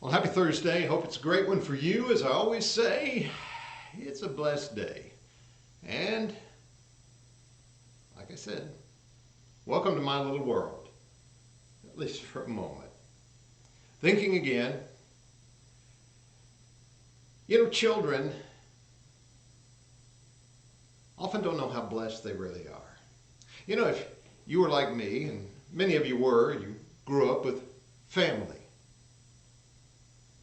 Well, happy Thursday. Hope it's a great one for you. As I always say, it's a blessed day. And, like I said, welcome to my little world, at least for a moment. Thinking again, children often don't know how blessed they really are. If you were like me, and many of you were, you grew up with family.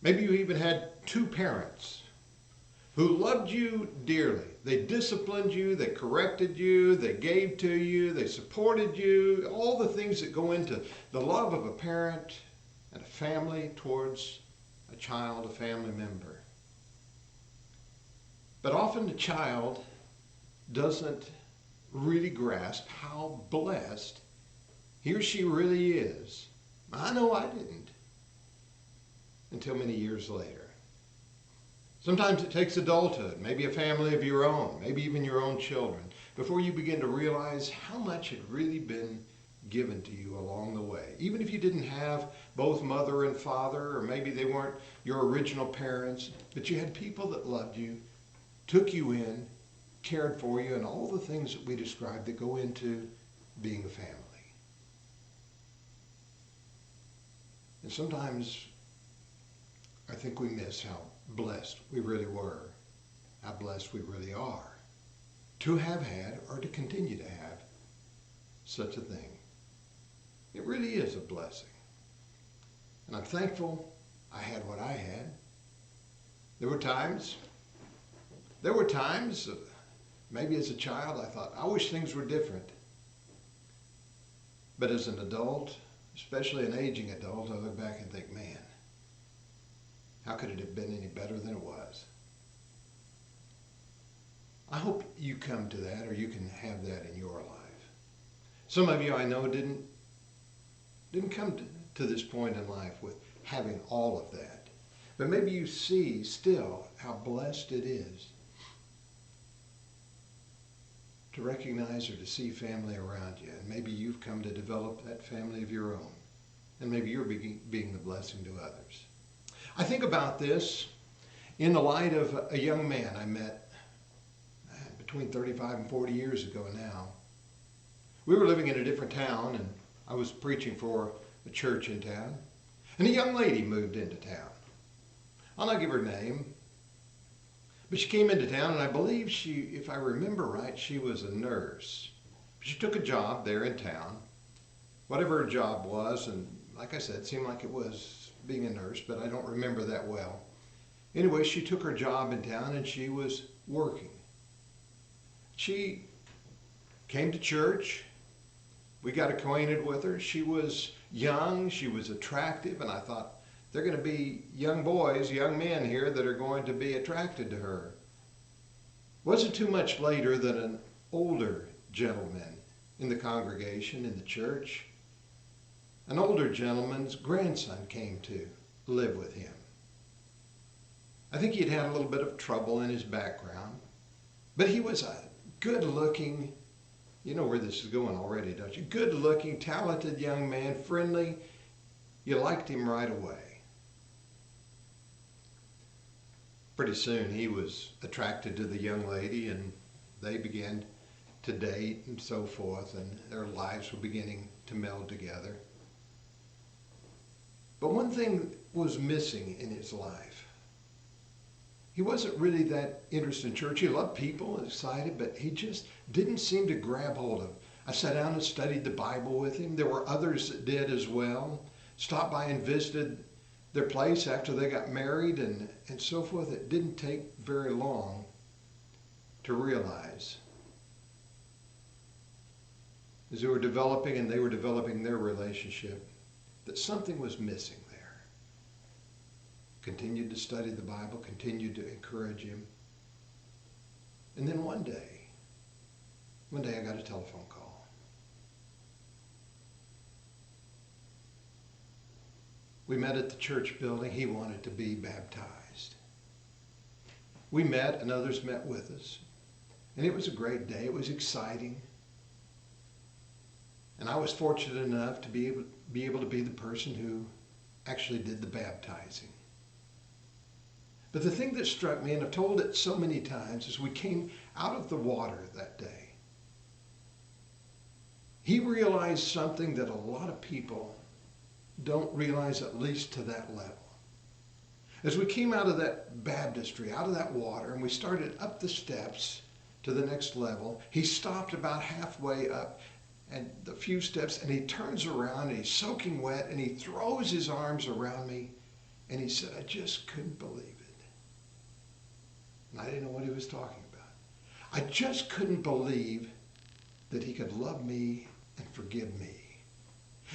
Maybe you even had two parents who loved you dearly. They disciplined you, they corrected you, they gave to you, they supported you, all the things that go into the love of a parent and a family towards a child, a family member. But often the child doesn't really grasp how blessed he or she really is. I know I didn't until many years later. Sometimes it takes adulthood, maybe a family of your own, maybe even your own children, before you begin to realize how much had really been given to you along the way. Even if you didn't have both mother and father, or maybe they weren't your original parents, but you had people that loved you, took you in, cared for you, and all the things that we described that go into being a family. And sometimes I think we miss how blessed we really were, how blessed we really are to have had or to continue to have such a thing. It really is a blessing. And I'm thankful I had what I had. There were times, maybe as a child, I thought, I wish things were different. But as an adult, especially an aging adult, I look back and think, man, how could it have been any better than it was? I hope you come to that, or you can have that in your life. Some of you I know didn't come to this point in life with having all of that. But maybe you see still how blessed it is to recognize or to see family around you. And maybe you've come to develop that family of your own. And maybe you're being the blessing to others. I think about this in the light of a young man I met between 35 and 40 years ago now. We were living in a different town, and I was preaching for a church in town. And a young lady moved into town. I'll not give her name, but she came into town, and I believe if I remember right, she was a nurse. She took a job there in town, whatever her job was, and like I said, it seemed like it was being a nurse, but I don't remember that well. Anyway, she took her job in town and she was working. She came to church. We got acquainted with her. She was young, she was attractive, and I thought, there are going to be young boys, young men here that are going to be attracted to her. Wasn't too much later that an older gentleman in the congregation, in the church, an older gentleman's grandson came to live with him. I think he'd had a little bit of trouble in his background, but he was a good-looking, you know where this is going already, don't you? Good-looking, talented young man, friendly. You liked him right away. Pretty soon he was attracted to the young lady, and they began to date and so forth, and their lives were beginning to meld together. But one thing was missing in his life. He wasn't really that interested in church. He loved people and excited, but he just didn't seem to grab hold of it. I sat down and studied the Bible with him. There were others that did as well. Stopped by and visited their place after they got married and so forth. It didn't take very long to realize, as they were developing their relationship, that something was missing there. Continued to study the Bible, continued to encourage him. And then one day I got a telephone call. We met at the church building. He wanted to be baptized. We met, and others met with us. And it was a great day. It was exciting. And I was fortunate enough to be able to be the person who actually did the baptizing. But the thing that struck me, and I've told it so many times, is we came out of the water that day. He realized something that a lot of people don't realize, at least to that level. As we came out of that baptistry, out of that water, and we started up the steps to the next level, he stopped about halfway up and the few steps, and he turns around and he's soaking wet, and he throws his arms around me, and he said, I just couldn't believe it. And I didn't know what he was talking about. I just couldn't believe that he could love me and forgive me.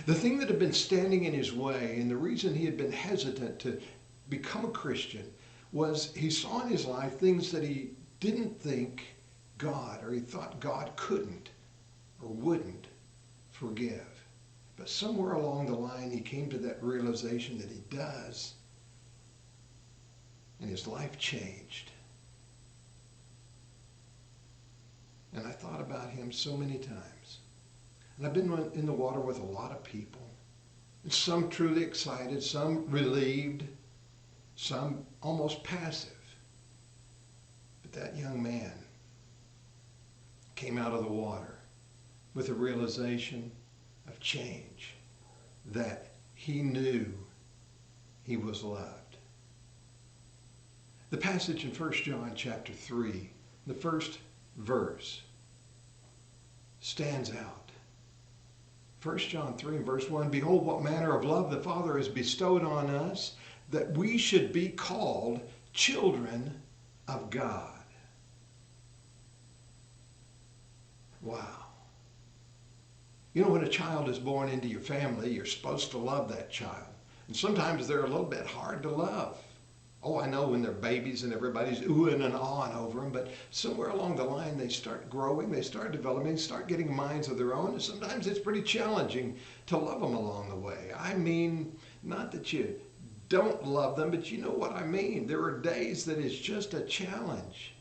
The thing that had been standing in his way, and the reason he had been hesitant to become a Christian, was he saw in his life things that he didn't think God, or he thought God couldn't or wouldn't forgive. But somewhere along the line, he came to that realization that he does, and his life changed. And I thought about him so many times. And I've been in the water with a lot of people. And some truly excited, some relieved, some almost passive. But that young man came out of the water with a realization of change, that he knew he was loved. The passage in 1 John chapter 3, the first verse, stands out. 1 John 3 and verse 1, behold, what manner of love the Father has bestowed on us, that we should be called children of God. Wow. You know, when a child is born into your family, you're supposed to love that child. And sometimes they're a little bit hard to love. Oh, I know when they're babies and everybody's oohing and ahhing over them, but somewhere along the line they start growing, they start developing, they start getting minds of their own, and sometimes it's pretty challenging to love them along the way. I mean, not that you don't love them, but you know what I mean. There are days that it's just a challenge.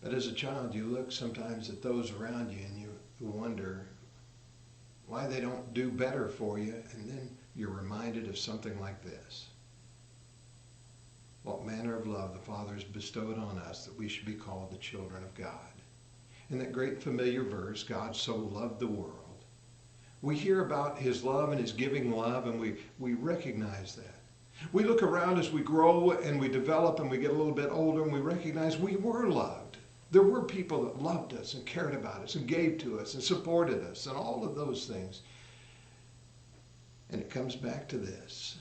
But as a child, you look sometimes at those around you and you wonder why they don't do better for you, and then you're reminded of something like this. What manner of love the Father has bestowed on us, that we should be called the children of God. In that great familiar verse, God so loved the world. We hear about his love and his giving love, and we recognize that. We look around as we grow and we develop and we get a little bit older, and we recognize we were loved. There were people that loved us and cared about us and gave to us and supported us and all of those things. And it comes back to this.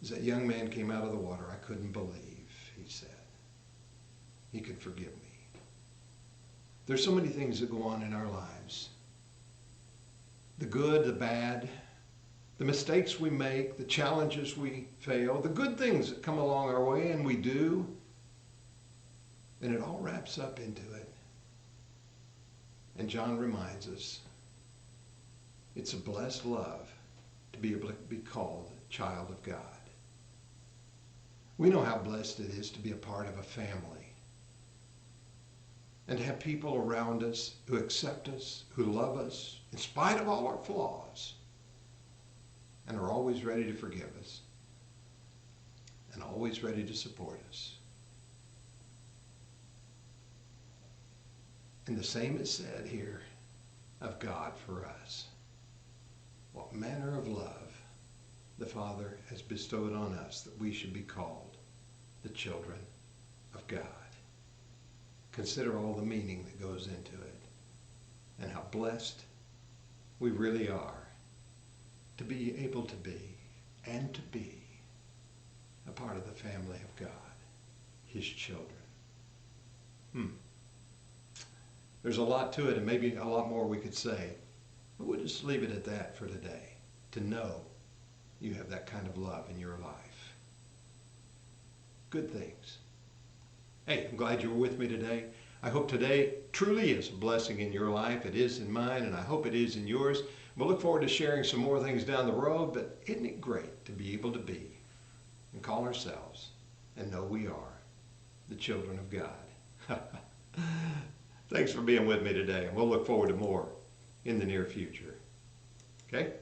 As that young man came out of the water, I couldn't believe, he said, he could forgive me. There's so many things that go on in our lives. The good, the bad, the mistakes we make, the challenges we fail, the good things that come along our way, and we do. And it all wraps up into it. And John reminds us, it's a blessed love to be able to be called a child of God. We know how blessed it is to be a part of a family and to have people around us who accept us, who love us, in spite of all our flaws, and are always ready to forgive us and always ready to support us. And the same is said here of God for us. What manner of love the Father has bestowed on us, that we should be called the children of God. Consider all the meaning that goes into it, and how blessed we really are to be able to be and to be a part of the family of God, his children. There's a lot to it, and maybe a lot more we could say, but we'll just leave it at that for today, to know you have that kind of love in your life. Good things. Hey, I'm glad you were with me today. I hope today truly is a blessing in your life. It is in mine, and I hope it is in yours. We'll look forward to sharing some more things down the road, but isn't it great to be able to be and call ourselves and know we are the children of God. Thanks for being with me today, and we'll look forward to more in the near future. Okay?